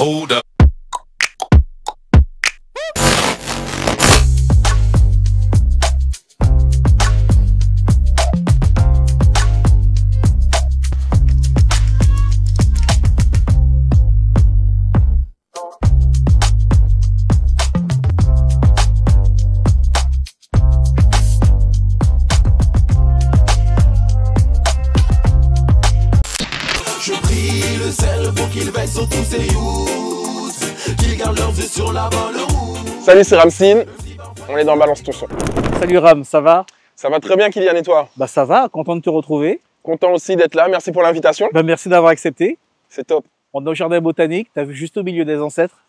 Hold up. Je prie le ciel pour qu'il veille sur tous ces youths, qu'ils gardent leurs yeux sur la bonne route. Salut, c'est Ramsin, on est dans Balance ton son. Salut Ram, ça va? Ça va très bien Kylian et toi? Bah ça va, content de te retrouver. Content aussi d'être là, merci pour l'invitation. Bah merci d'avoir accepté. C'est top. On est au jardin botanique, t'as vu juste au milieu des ancêtres.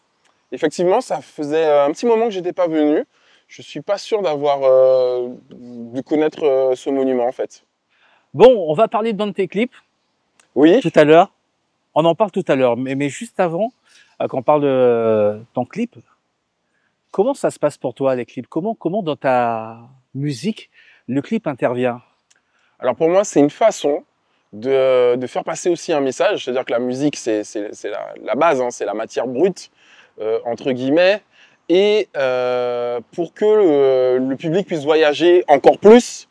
Effectivement, ça faisait un petit moment que j'étais pas venu. Je suis pas sûr d'avoir de connaître ce monument en fait. Bon, on va parler d'un de tes clips Oui, tout à l'heure. On en parle tout à l'heure, mais juste avant qu'on parle de ton clip, comment ça se passe pour toi les clips? Comment dans ta musique le clip intervient? alors pour moi c'est une façon de faire passer aussi un message. C'est-à-dire que la musique c'est la base, hein, c'est la matière brute entre guillemets. Et pour que le public puisse voyager encore plus,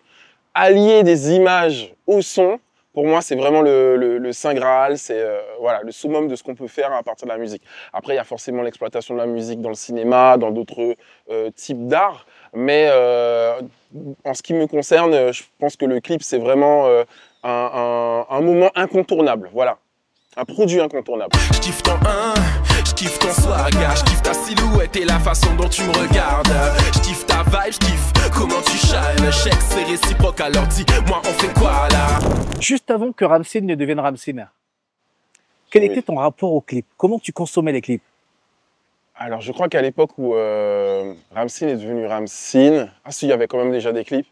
allier des images au son, pour moi, c'est vraiment le Saint Graal, c'est voilà, le summum de ce qu'on peut faire à partir de la musique. Après, il y a forcément l'exploitation de la musique dans le cinéma, dans d'autres types d'art, mais en ce qui me concerne, je pense que le clip, c'est vraiment un moment incontournable, voilà, un produit incontournable. Je kiffe ton 1, je kiffe ton swag, je kiffe ta silhouette et la façon dont tu me regardes. Je kiffe ta vibe, je kiffe comment tu shines. Chèque, c'est réciproque, alors dis-moi, on fait quoi là? Juste avant que Ramsin ne devienne Ramsin, quel Oui. était ton rapport au clip? Comment tu consommais les clips? Alors, je crois qu'à l'époque où Ramsin est devenu Ramsin, ah si, il y avait quand même déjà des clips.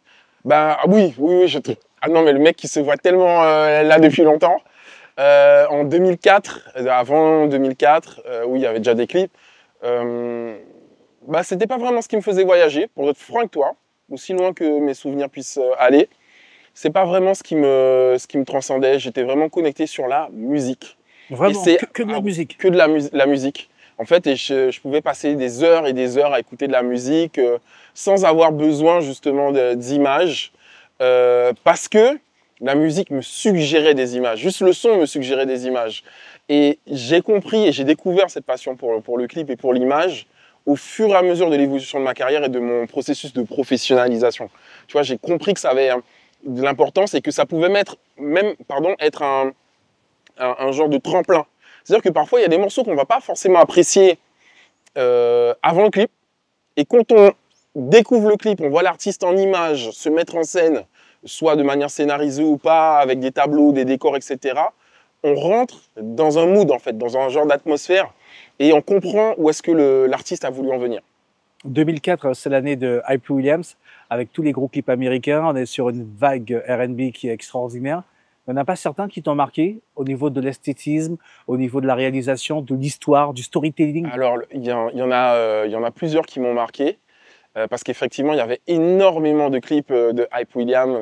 Bah ah oui, ah non, mais le mec qui se voit tellement là depuis longtemps. En 2004, avant 2004, oui, il y avait déjà des clips. Bah, c'était pas vraiment ce qui me faisait voyager, pour être franc avec toi, aussi loin que mes souvenirs puissent aller. C'est pas vraiment ce qui me transcendait. J'étais vraiment connecté sur la musique. Vraiment, c'est que de la musique. Que de la musique. En fait, et je pouvais passer des heures et des heures à écouter de la musique sans avoir besoin justement d'images, parce que la musique me suggérait des images. Juste le son me suggérait des images. Et j'ai compris et j'ai découvert cette passion pour le clip et pour l'image au fur et à mesure de l'évolution de ma carrière et de mon processus de professionnalisation. Tu vois, j'ai compris que ça avait de l'importance et que ça pouvait être un genre de tremplin. C'est-à-dire que parfois, il y a des morceaux qu'on ne va pas forcément apprécier avant le clip. Et quand on découvre le clip, on voit l'artiste en image se mettre en scène, soit de manière scénarisée ou pas, avec des tableaux, des décors, etc. On rentre dans un mood, en fait, dans un genre d'atmosphère, et on comprend où est-ce que l'artiste a voulu en venir. 2004, c'est l'année de Hype Williams, avec tous les gros clips américains. On est sur une vague R&B qui est extraordinaire. Il n'y en a pas certains qui t'ont marqué au niveau de l'esthétisme, au niveau de la réalisation, de l'histoire, du storytelling? Alors, il y en a plusieurs qui m'ont marqué, parce qu'effectivement, il y avait énormément de clips de Hype Williams,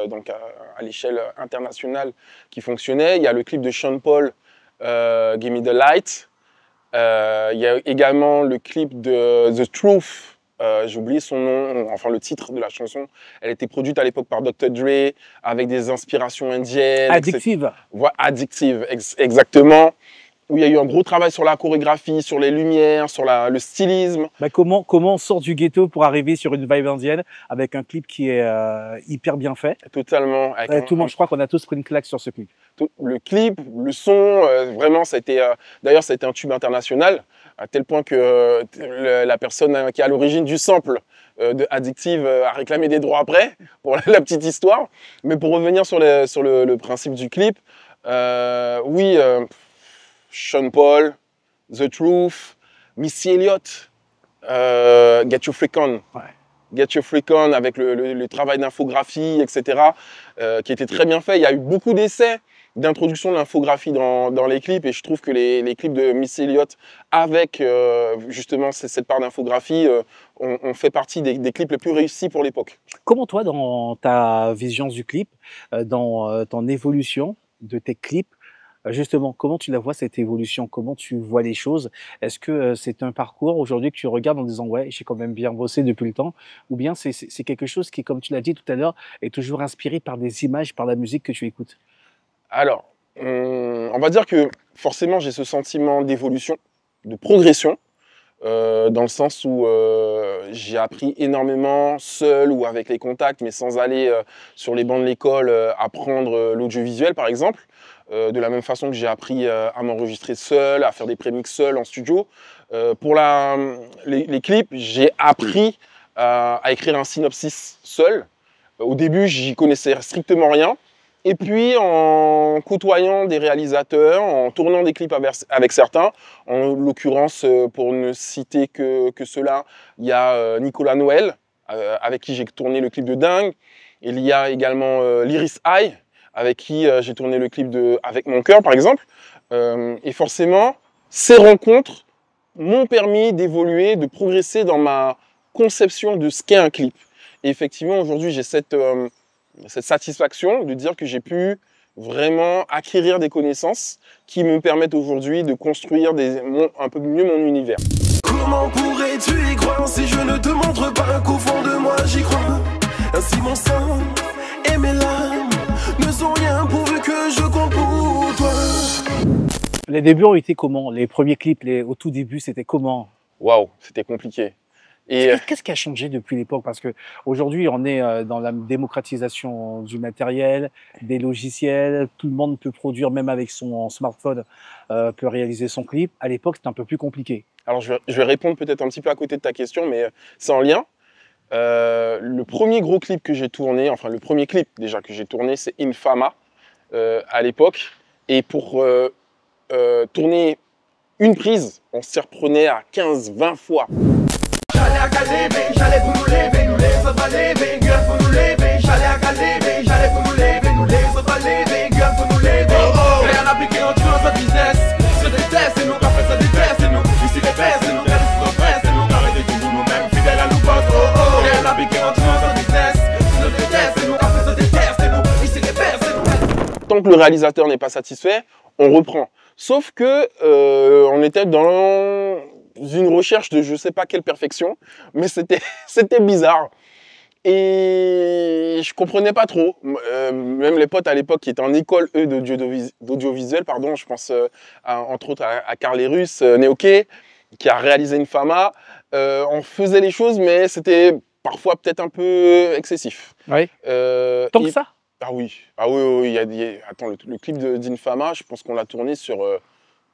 donc à l'échelle internationale, qui fonctionnaient. Il y a le clip de Sean Paul, Give Me the Light. Il y a également le clip de The Truth. J'ai oublié son nom, enfin le titre de la chanson. Elle était produite à l'époque par Dr. Dre, avec des inspirations indiennes. Addictive. Voilà, Addictive, exactement. Où il y a eu un gros travail sur la chorégraphie, sur les lumières, sur le stylisme. Bah comment on sort du ghetto pour arriver sur une vibe indienne avec un clip qui est hyper bien fait? Totalement. Tout le monde, je crois qu'on a tous pris une claque sur ce clip. Le clip, le son, vraiment, d'ailleurs, ça a été un tube international, à tel point que la personne qui est à l'origine du sample de Addictive a réclamé des droits après, pour la petite histoire. Mais pour revenir sur le principe du clip, oui, Sean Paul, The Truth, Missy Elliott, Get Your Freak On. Ouais. Get Your Freak On avec le travail d'infographie, etc., qui était très bien fait. Il y a eu beaucoup d'essais d'introduction de l'infographie dans les clips, et je trouve que les clips de Missy Elliott avec justement cette part d'infographie ont fait partie des clips les plus réussis pour l'époque. Comment toi, dans ta vision du clip, dans ton évolution de tes clips, Justement, comment tu la vois cette évolution? Comment tu vois les choses? Est-ce que, c'est un parcours aujourd'hui que tu regardes en disant: «Ouais, j'ai quand même bien bossé depuis le temps», ou bien c'est quelque chose qui, comme tu l'as dit tout à l'heure, est toujours inspiré par des images, par la musique que tu écoutes? Alors, on va dire que forcément, j'ai ce sentiment d'évolution, de progression, dans le sens où j'ai appris énormément seul ou avec les contacts, mais sans aller sur les bancs de l'école apprendre l'audiovisuel, par exemple. De la même façon que j'ai appris à m'enregistrer seul, à faire des prémix seul en studio. Pour les clips, j'ai appris à écrire un synopsis seul. Au début, j'y connaissais strictement rien. Et puis, en côtoyant des réalisateurs, en tournant des clips avec certains, en l'occurrence, pour ne citer que ceux-là, il y a Nicolas Noël, avec qui j'ai tourné le clip de Dingue. Il y a également l'Iris Eye, avec qui j'ai tourné le clip de Avec mon cœur, par exemple. Et forcément, ces rencontres m'ont permis d'évoluer, de progresser dans ma conception de ce qu'est un clip. Et effectivement, aujourd'hui, j'ai cette satisfaction de dire que j'ai pu vraiment acquérir des connaissances qui me permettent aujourd'hui de construire un peu mieux mon univers. Comment pourrais-tu y croire si je ne te montre pas qu'au fond de moi j'y crois? Ainsi mon sang et mes larmes ne sont rien pourvu que je compte pour toi. Les débuts ont été comment? Les premiers clips, au tout début, c'était comment? Waouh, c'était compliqué. Et Qu'est-ce qui a changé depuis l'époque? Parce que aujourd'hui, on est dans la démocratisation du matériel, des logiciels. Tout le monde peut produire, même avec son smartphone, peut réaliser son clip. À l'époque, c'était un peu plus compliqué. alors, je vais répondre peut-être un petit peu à côté de ta question, mais c'est en lien. Le premier gros clip que j'ai tourné, enfin le premier clip déjà que j'ai tourné, c'est Infama à l'époque. Et pour tourner une prise, on s'y reprenait à 15-20 fois. J'allais à Calais, j'allais pour nous les autres va lever, girl pour nous lever. J'allais à Calais, j'allais pour nous les autres va lever, girl pour nous lever. Rien à appliquer en tuant notre business. Se déteste, c'est nous qui fait ça déteste, c'est nous. Ici les fesses, c'est nous qui sont nos frères, c'est nous qui arrêtez toujours nous-mêmes, fidèles à nous boss. Rien à appliquer en tuant notre business. Se déteste, c'est nous qui fait ça déteste, c'est nous. Ici les fesses, c'est nous. Tant que le réalisateur n'est pas satisfait, on reprend. Sauf que on était dans une recherche de je sais pas quelle perfection, mais c'était bizarre. Et je comprenais pas trop. Même les potes à l'époque qui étaient en école, eux, d'audiovisuel, pardon, je pense entre autres à Carl-Russe, Neoké, qui a réalisé Infama. On faisait les choses, mais c'était parfois peut-être un peu excessif. Oui. Tant que ça? Ah oui, ah oui, oui. Attends, le clip d'Infama, je pense qu'on l'a tourné sur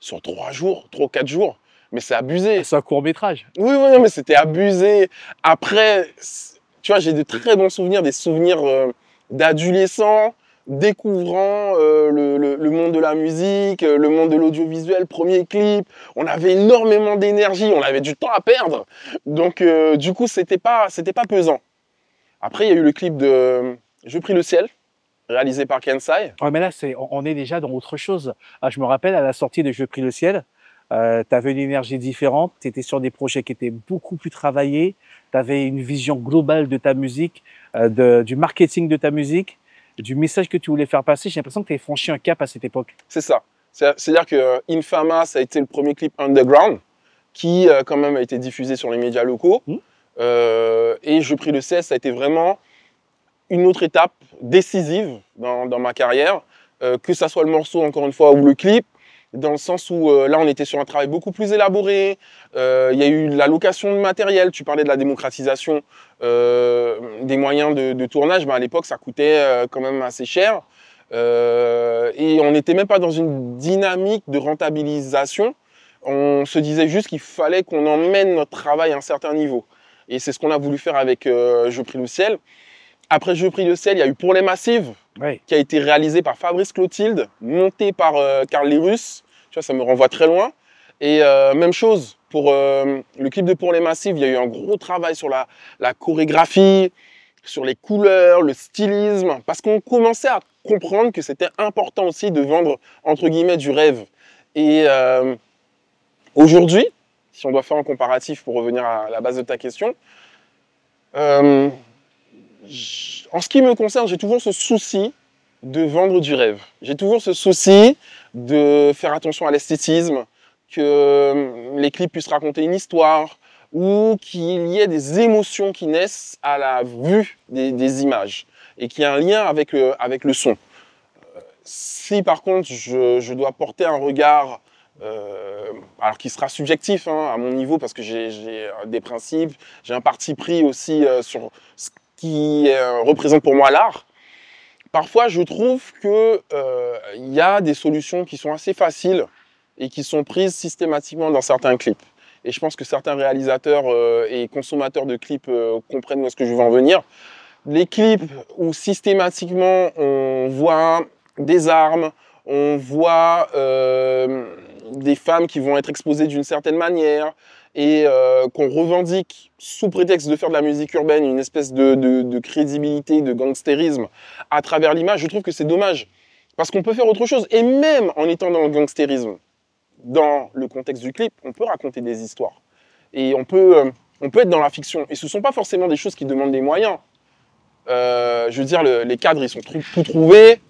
3 jours, 3 ou 4 jours. Mais c'est abusé. C'est un court-métrage. Oui, oui, mais c'était abusé. Après, tu vois, j'ai de très bons souvenirs, des souvenirs d'adolescents, découvrant le monde de la musique, le monde de l'audiovisuel, premier clip. On avait énormément d'énergie, on avait du temps à perdre. Donc, du coup, c'était pas pesant. Après, il y a eu le clip de Je prie le ciel, réalisé par Kensai. Ouais, mais là, on est déjà dans autre chose. Ah, je me rappelle, à la sortie de Je prie le ciel, tu avais une énergie différente, tu étais sur des projets qui étaient beaucoup plus travaillés, tu avais une vision globale de ta musique, du marketing de ta musique, du message que tu voulais faire passer. J'ai l'impression que tu avais franchi un cap à cette époque. C'est ça. C'est-à-dire que Infama, ça a été le premier clip underground qui, quand même, a été diffusé sur les médias locaux. Et Je prie le ciel, ça a été vraiment une autre étape décisive dans ma carrière, que ça soit le morceau, encore une fois, ou le clip, dans le sens où là, on était sur un travail beaucoup plus élaboré. Il y a eu la location de matériel. Tu parlais de la démocratisation des moyens de tournage. Ben, à l'époque, ça coûtait quand même assez cher. Et on n'était même pas dans une dynamique de rentabilisation. On se disait juste qu'il fallait qu'on emmène notre travail à un certain niveau. Et c'est ce qu'on a voulu faire avec Je prie le ciel. Après Je prie le ciel, il y a eu Pour les massives, qui a été réalisé par Fabrice Clotilde, monté par Carl-Russe. Tu vois, ça me renvoie très loin. Et même chose, pour le clip de Pour les massives, il y a eu un gros travail sur la chorégraphie, sur les couleurs, le stylisme, parce qu'on commençait à comprendre que c'était important aussi de vendre, entre guillemets, du rêve. Et aujourd'hui, si on doit faire un comparatif pour revenir à la base de ta question, en ce qui me concerne, j'ai toujours ce souci de vendre du rêve. J'ai toujours ce souci de faire attention à l'esthétisme, que les clips puissent raconter une histoire, ou qu'il y ait des émotions qui naissent à la vue des images, et qu'il y ait un lien avec le son. Si par contre je dois porter un regard, alors qui sera subjectif hein, à mon niveau, parce que j'ai des principes, j'ai un parti pris aussi sur ce qui représente pour moi l'art, parfois je trouve qu'il y a des solutions qui sont assez faciles et qui sont prises systématiquement dans certains clips. Et je pense que certains réalisateurs et consommateurs de clips comprennent où est-ce que je veux en venir. Les clips où systématiquement on voit des armes, on voit des femmes qui vont être exposées d'une certaine manière et qu'on revendique sous prétexte de faire de la musique urbaine une espèce de crédibilité, de gangstérisme à travers l'image, je trouve que c'est dommage. Parce qu'on peut faire autre chose. Et même en étant dans le gangstérisme, dans le contexte du clip, on peut raconter des histoires. Et on peut être dans la fiction. Et ce ne sont pas forcément des choses qui demandent des moyens. Je veux dire, les cadres, ils sont tout trouvés.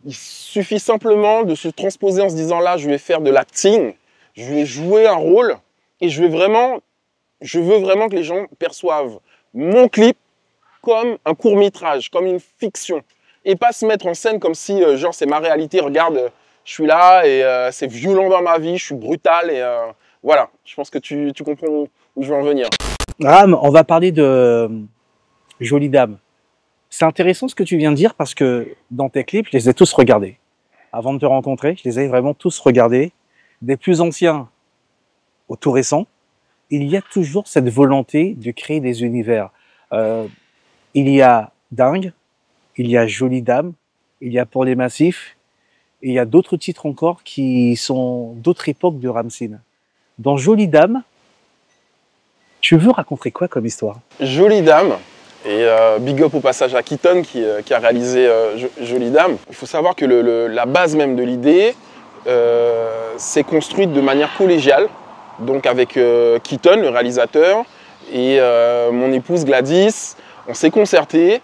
Il suffit simplement de se transposer en se disant là, je vais faire de l'acting, je vais jouer un rôle et je veux vraiment que les gens perçoivent mon clip comme un court-métrage, comme une fiction. Et pas se mettre en scène comme si, genre, c'est ma réalité, regarde, je suis là et c'est violent dans ma vie, je suis brutal et voilà. Je pense que tu comprends où je veux en venir. Ram, on va parler de Jolie Dame. C'est intéressant ce que tu viens de dire parce que dans tes clips, je les ai tous regardés. Avant de te rencontrer, je les ai vraiment tous regardés. Des plus anciens aux tout récents, il y a toujours cette volonté de créer des univers. Il y a Dingue, il y a Jolie Dame, il y a Pour les Massifs, et il y a d'autres titres encore qui sont d'autres époques de Ramsin. Dans Jolie Dame, tu veux raconter quoi comme histoire? Jolie Dame. Et big up au passage à Keaton qui a réalisé Jolie Dame. Il faut savoir que la base même de l'idée s'est construite de manière collégiale, donc avec Keaton, le réalisateur, et mon épouse Gladys. On s'est concerté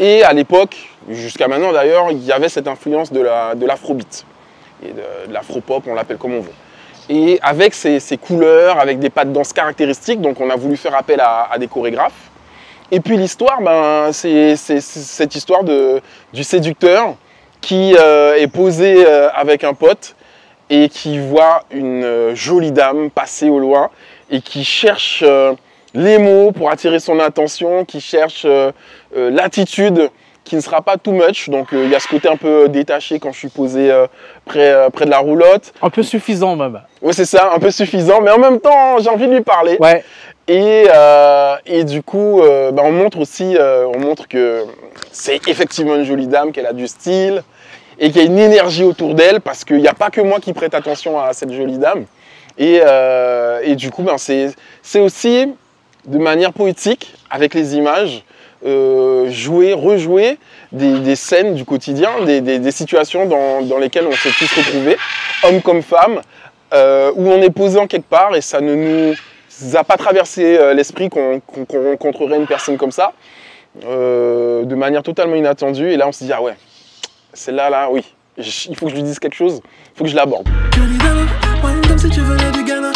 et à l'époque, jusqu'à maintenant d'ailleurs, il y avait cette influence de l'afrobeat et de l'afropop, on l'appelle comme on veut. Et avec ces couleurs, avec des pas de danse caractéristiques, donc on a voulu faire appel à des chorégraphes. Et puis l'histoire, ben, c'est cette histoire du séducteur qui est posé avec un pote et qui voit une jolie dame passer au loin et qui cherche les mots pour attirer son attention, qui cherche l'attitude qui ne sera pas too much. Donc il y a ce côté un peu détaché quand je suis posé près de la roulotte. Un peu suffisant même. Oui, c'est ça, un peu suffisant, mais en même temps, j'ai envie de lui parler. Ouais. Et du coup, ben on montre que c'est effectivement une jolie dame, qu'elle a du style et qu'il y a une énergie autour d'elle parce qu'il n'y a pas que moi qui prête attention à cette jolie dame. Et du coup, ben c'est aussi de manière poétique, avec les images, rejouer des scènes du quotidien, des situations dans lesquelles on s'est tous retrouvés, hommes comme femmes, où on est posé en quelque part et ça ne nous a pas traversé l'esprit qu'on rencontrerait une personne comme ça, de manière totalement inattendue. Et là, on se dit, ah ouais, celle-là, là, oui, il faut que je lui dise quelque chose, il faut que je l'aborde. Jolie dame, wine comme si tu venais du Ghana.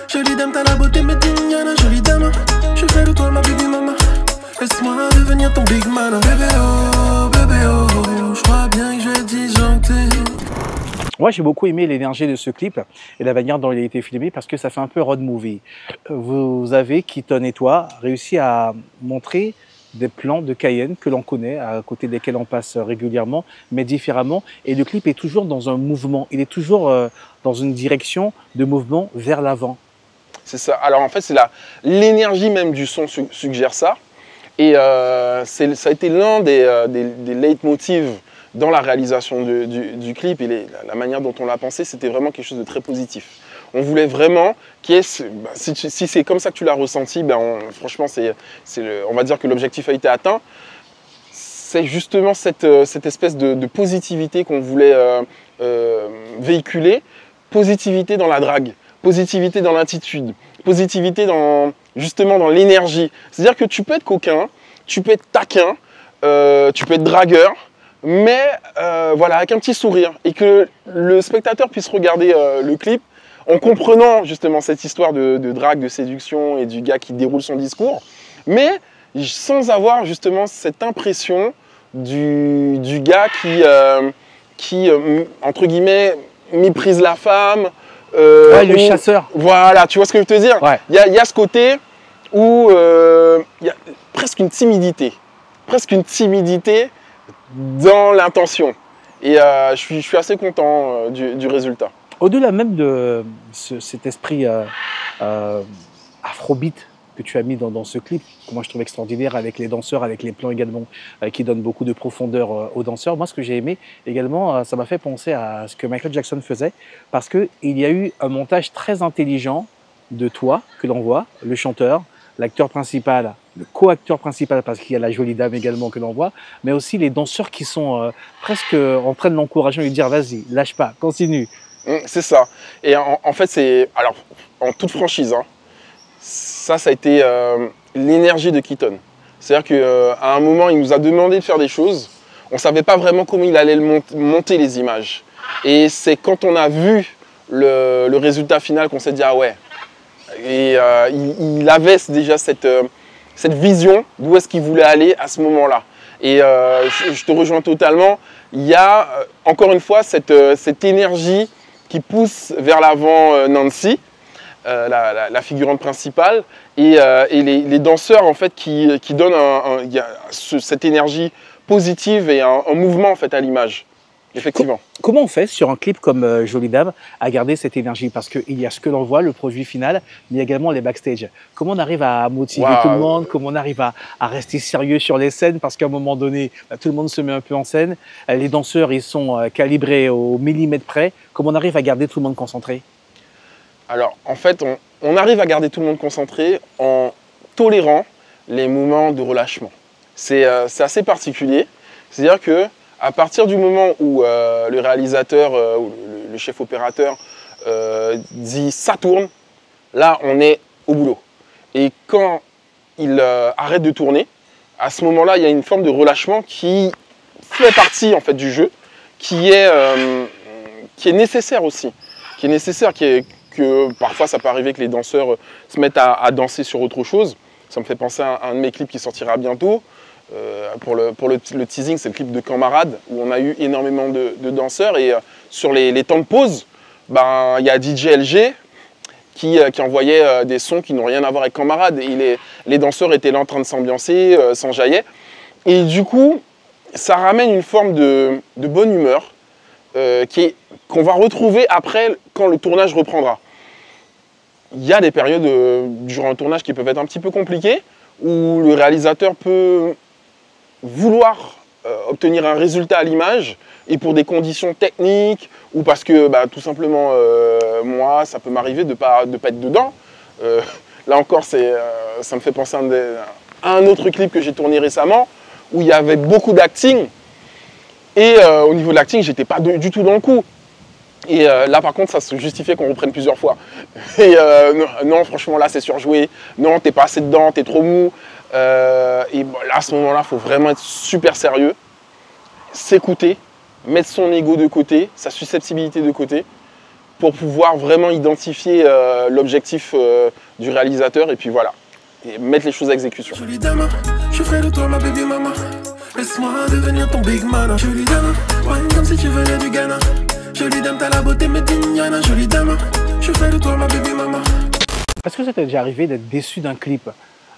Jolie dame, t'as la beauté médignana. Jolie dame, je fais de toi ma baby mama. Laisse-moi devenir ton big man. Bébé oh, je crois bien que je vais disjoncter. Moi, j'ai beaucoup aimé l'énergie de ce clip et la manière dont il a été filmé parce que ça fait un peu road movie. Vous avez, Keaton et toi, réussi à montrer des plans de Cayenne que l'on connaît, à côté desquels on passe régulièrement, mais différemment. Et le clip est toujours dans un mouvement. Il est toujours dans une direction de mouvement vers l'avant. C'est ça. Alors en fait, c'est l'énergie même du son suggère ça. Et ça a été l'un des leitmotivs dans la réalisation du clip et la manière dont on l'a pensé, c'était vraiment quelque chose de très positif. On voulait vraiment si c'est comme ça que tu l'as ressenti, ben franchement, on va dire que l'objectif a été atteint. C'est justement cette espèce de positivité qu'on voulait véhiculer, positivité dans la drague, positivité dans l'attitude, positivité justement dans l'énergie. C'est-à-dire que tu peux être coquin, tu peux être taquin, tu peux être dragueur, mais voilà, avec un petit sourire, et que le spectateur puisse regarder le clip en comprenant justement cette histoire de drague, de séduction et du gars qui déroule son discours, mais sans avoir justement cette impression du gars qui entre guillemets, méprise la femme. Ouais, le chasseur. Voilà, tu vois ce que je veux te dire? Ouais. Il y a ce côté où il y a presque une timidité dans l'intention. Et je suis assez content du résultat. Au-delà même de cet esprit afrobeat que tu as mis dans ce clip, que moi je trouve extraordinaire, avec les danseurs, avec les plans également qui donnent beaucoup de profondeur aux danseurs. Moi, ce que j'ai aimé également, ça m'a fait penser à ce que Michael Jackson faisait, parce qu'il y a eu un montage très intelligent de toi, que l'on voit, le chanteur, l'acteur principal, le co-acteur principal, parce qu'il y a la jolie dame également que l'on voit, mais aussi les danseurs qui sont presque en train de l'encourager et lui dire vas-y, lâche pas, continue. C'est ça. Et en fait, c'est, alors, en toute franchise, hein, ça a été l'énergie de Keaton. C'est-à-dire qu'à un moment, il nous a demandé de faire des choses. On ne savait pas vraiment comment il allait monter les images. Et c'est quand on a vu le résultat final qu'on s'est dit ah ouais. Et il avait déjà cette vision d'où est-ce qu'il voulait aller à ce moment-là. Et je te rejoins totalement. Il y a encore une fois cette énergie qui pousse vers l'avant Nancy, la figurante principale, et les danseurs en fait qui donnent cette énergie positive et un mouvement en fait à l'image. Effectivement. Comment on fait sur un clip comme Jolie Dame à garder cette énergie? Parce qu'il y a ce que l'on voit, le produit final, mais il y a également les backstage. Comment on arrive à motiver tout le monde? Comment on arrive à rester sérieux sur les scènes? Parce qu'à un moment donné, tout le monde se met un peu en scène. Les danseurs, ils sont calibrés au millimètre près. Comment on arrive à garder tout le monde concentré? Alors, en fait, on arrive à garder tout le monde concentré en tolérant les moments de relâchement. C'est assez particulier. C'est-à-dire que à partir du moment où le réalisateur ou le chef opérateur dit ça tourne, là on est au boulot. Et quand il arrête de tourner, à ce moment-là il y a une forme de relâchement qui fait partie en fait du jeu, qui est nécessaire aussi, que parfois ça peut arriver que les danseurs se mettent à danser sur autre chose. Ça me fait penser à un de mes clips qui sortira bientôt. Pour le teasing, c'est le clip de Camarade où on a eu énormément de danseurs et sur les temps de pause, ben, y a DJ LG qui envoyait des sons qui n'ont rien à voir avec Camarade et les danseurs étaient là en train de s'ambiancer, s'enjaillaient et du coup ça ramène une forme de bonne humeur qu'on va retrouver après quand le tournage reprendra. Il y a des périodes durant un tournage qui peuvent être un petit peu compliquées où le réalisateur peut vouloir obtenir un résultat à l'image et pour des conditions techniques ou parce que bah, tout simplement moi ça peut m'arriver de pas être dedans. Là encore ça me fait penser à un autre clip que j'ai tourné récemment où il y avait beaucoup d'acting et au niveau de l'acting j'étais pas du tout dans le coup. Et là par contre ça se justifiait qu'on reprenne plusieurs fois. Et non franchement là c'est surjoué, non t'es pas assez dedans, t'es trop mou. Et bon, là à ce moment là il faut vraiment être super sérieux, s'écouter, mettre son ego de côté, sa susceptibilité de côté pour pouvoir vraiment identifier l'objectif du réalisateur et puis voilà, et mettre les choses à exécution. Jolie dame, je ferai de toi ma baby mama. Laisse-moi devenir ton big man. Jolie dame, wine comme si tu venais du Ghana. Jolie dame, t'as la beauté médignana. Jolie dame, je ferai de toi ma baby mama. Est-ce que ça t'est déjà arrivé d'être déçu d'un clip?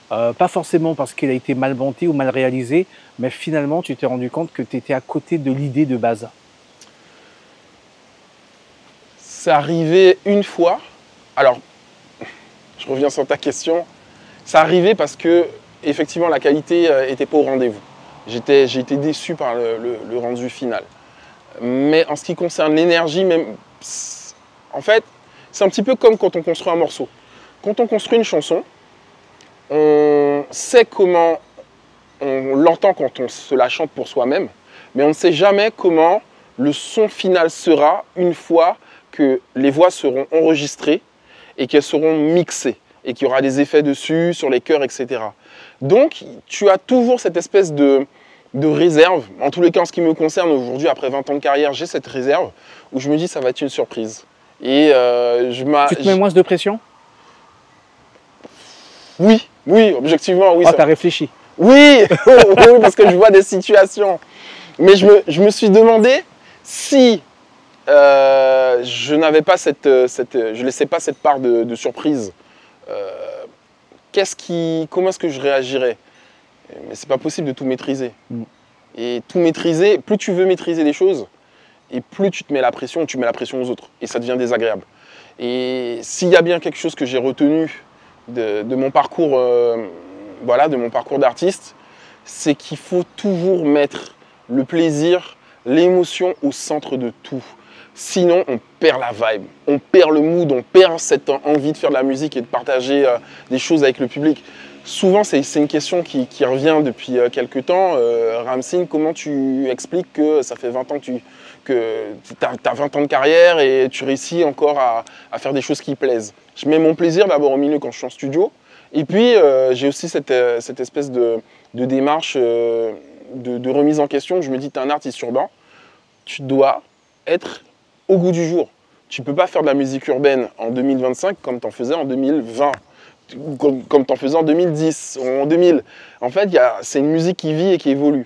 Pas forcément parce qu'il a été mal monté ou mal réalisé, mais finalement tu t'es rendu compte que tu étais à côté de l'idée de base. C'est arrivé une fois. Alors, je reviens sur ta question. C'est arrivé parce que effectivement la qualité n'était pas au rendez-vous. J'ai été déçu par le rendu final. Mais en ce qui concerne l'énergie, même, en fait, c'est un petit peu comme quand on construit un morceau. Quand on construit une chanson, on sait comment on l'entend quand on se la chante pour soi-même, mais on ne sait jamais comment le son final sera une fois que les voix seront enregistrées et qu'elles seront mixées et qu'il y aura des effets dessus, sur les chœurs, etc. Donc, tu as toujours cette espèce de réserve. En tous les cas, en ce qui me concerne, aujourd'hui, après 20 ans de carrière, j'ai cette réserve où je me dis ça va être une surprise. Et Tu te mets moins de pression? Oui, objectivement, oui. Ah, t'as réfléchi. Oui, oui, parce que je vois des situations. Mais je me suis demandé si je n'avais pas je laissais pas cette part de surprise. Comment est-ce que je réagirais? Mais c'est pas possible de tout maîtriser. Et tout maîtriser, plus tu veux maîtriser les choses, et plus tu te mets la pression, tu mets la pression aux autres. Et ça devient désagréable. Et s'il y a bien quelque chose que j'ai retenu de mon parcours, voilà, de mon parcours d'artiste, c'est qu'il faut toujours mettre le plaisir, l'émotion au centre de tout. Sinon, on perd la vibe, on perd le mood, on perd cette envie de faire de la musique et de partager des choses avec le public. Souvent, c'est une question qui revient depuis quelques temps. Ramsin, comment tu expliques que ça fait 20 ans que tu as 20 ans de carrière et tu réussis encore à faire des choses qui plaisent? Je mets mon plaisir d'abord au milieu quand je suis en studio. Et puis, j'ai aussi cette espèce de démarche de remise en question. Je me dis, tu es un artiste urbain, tu dois être au goût du jour. Tu ne peux pas faire de la musique urbaine en 2025 comme tu en faisais en 2020, comme tu en faisais en 2010, en 2000. En fait, c'est une musique qui vit et qui évolue.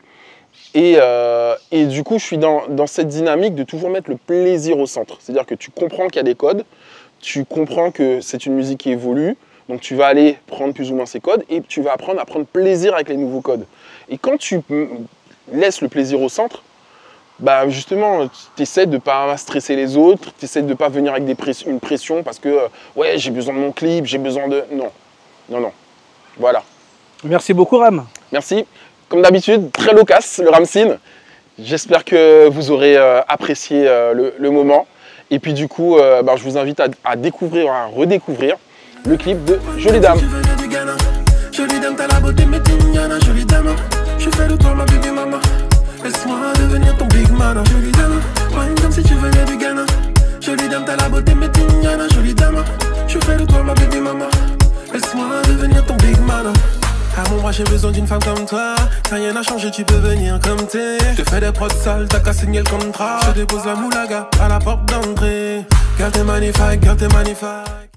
Et du coup, je suis dans cette dynamique de toujours mettre le plaisir au centre. C'est-à-dire que tu comprends qu'il y a des codes, tu comprends que c'est une musique qui évolue, donc tu vas aller prendre plus ou moins ces codes et tu vas apprendre à prendre plaisir avec les nouveaux codes. Et quand tu laisses le plaisir au centre, bah justement, tu essaies de ne pas stresser les autres, tu essaies de ne pas venir avec une pression parce que ouais, j'ai besoin de mon clip, j'ai besoin de... Non. Voilà. Merci beaucoup, Ram. Merci. Comme d'habitude, très loquace, le Ramsin. J'espère que vous aurez apprécié le moment. Et puis du coup, je vous invite à découvrir, à redécouvrir le clip de Jolie Dame. Jolie dame, t'as la beauté, mais t'es mignonne, jolie dame. Je fais de toi ma baby mama. Laisse-moi devenir ton big man, jolie dame. Wine comme si tu venais du Ghana. Jolie dame, t'as la beauté, mais t'es mignonne, jolie dame. Je fais de toi ma baby mama. Laisse-moi devenir ton big man. À mon bras, j'ai besoin d'une femme comme toi. T'as rien à changer, tu peux venir comme t'es. Je te fais des prods sales, t'as qu'à signer le contrat. Je dépose la moulaga à la porte d'entrée. Girl, t'es magnifique, girl, t'es magnifique.